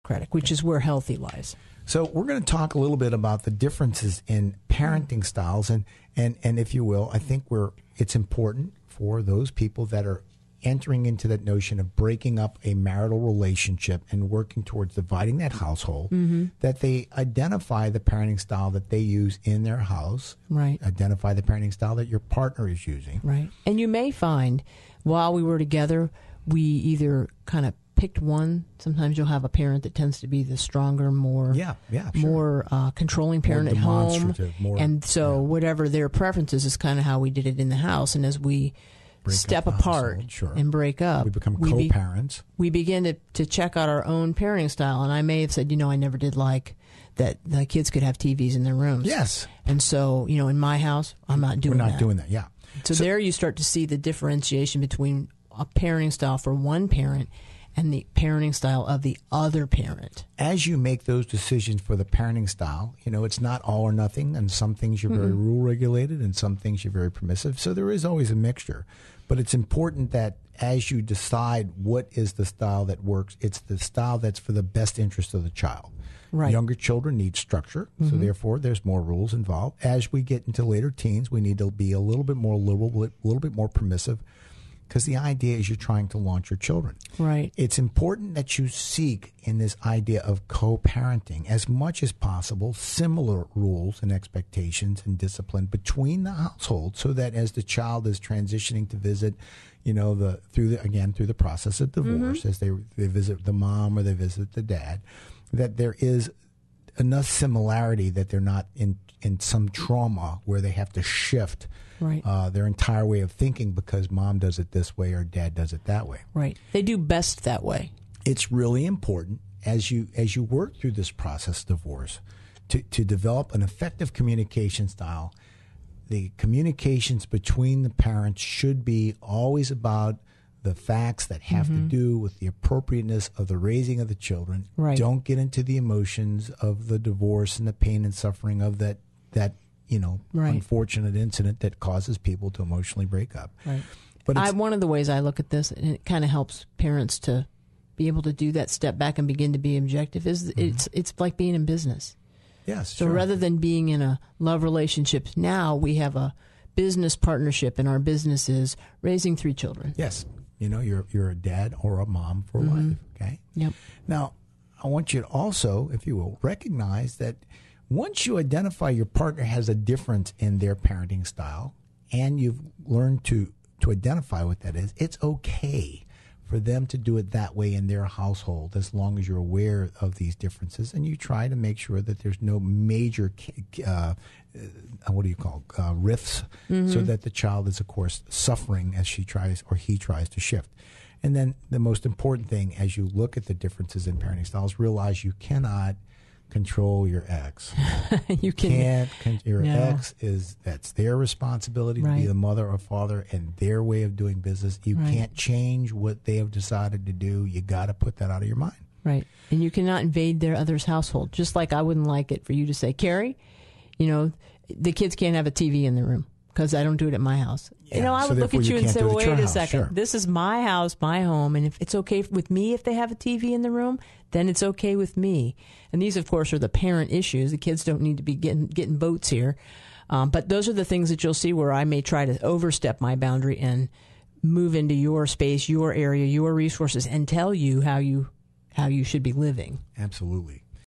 autocratic, which is where healthy lies. So we're going to talk a little bit about the differences in parenting styles, and if you will, I think it's important for those people that are entering into that notion of breaking up a marital relationship and working towards dividing that household, that they identify the parenting style that they use in their house, right? Identify the parenting style that your partner is using, right? And you may find while we were together, we either kind of picked one. Sometimes you'll have a parent that tends to be the stronger, more controlling parent at home, and so whatever their preferences is kind of how we did it in the house. And as we step apart and break up, we become co-parents. We begin to check out our own parenting style. And I may have said, I never did like that the kids could have TVs in their rooms. Yes. And so, in my house, I'm not doing that. We're not doing that, yeah. So there you start to see the differentiation between a parenting style for one parent and the parenting style of the other parent. As you make those decisions for the parenting style, it's not all or nothing, and some things you're very rule regulated and some things you're very permissive. So there is always a mixture. But it's important that as you decide what is the style that works, it's the style that's for the best interest of the child. Right. Younger children need structure, so therefore there's more rules involved. As we get into later teens, we need to be a little bit more liberal, a little bit more permissive, because the idea is you're trying to launch your children. Right. It's important that you seek in this idea of co-parenting as much as possible similar rules and expectations and discipline between the household, so that as the child is transitioning to visit, through the process of divorce, as they visit the mom or they visit the dad, that there is enough similarity that they're not in some trauma where they have to shift their entire way of thinking because mom does it this way or dad does it that way. Right. They do best that way. It's really important as you work through this process of divorce to develop an effective communication style. The communications between the parents should be always about the facts that have to do with the appropriateness of the raising of the children. Right. Don't get into the emotions of the divorce and the pain and suffering of that unfortunate incident that causes people to emotionally break up. Right. But one of the ways I look at this, and it kind of helps parents to be able to do that step back and begin to be objective, is it's like being in business. Yes. So rather than being in a love relationship, now we have a business partnership, and our business is raising 3 children. Yes. You're a dad or a mom for life. Okay. Yep. Now, I want you to also, if you will, recognize that once you identify your partner has a difference in their parenting style, and you've learned to identify what that is, it's okay for them to do it that way in their household, as long as you're aware of these differences and you try to make sure that there's no major rifts, so that the child is, of course, suffering as he tries to shift. And then the most important thing, as you look at the differences in parenting styles, realize you cannot control your ex. You can't. Your ex that's their responsibility to be the mother or father and their way of doing business. You can't change what they have decided to do. You got to put that out of your mind. Right. And you cannot invade their other's household. Just like I wouldn't like it for you to say, Carrie, the kids can't have a TV in the room because I don't do it at my house. Yeah, I would look at you and say, well, wait a second. Sure. This is my house, my home, and if it's okay with me if they have a TV in the room, then it's okay with me. And these, of course, are the parent issues. The kids don't need to be getting votes here. But those are the things that you'll see where I may try to overstep my boundary and move into your space, your area, your resources, and tell you how you should be living. Absolutely.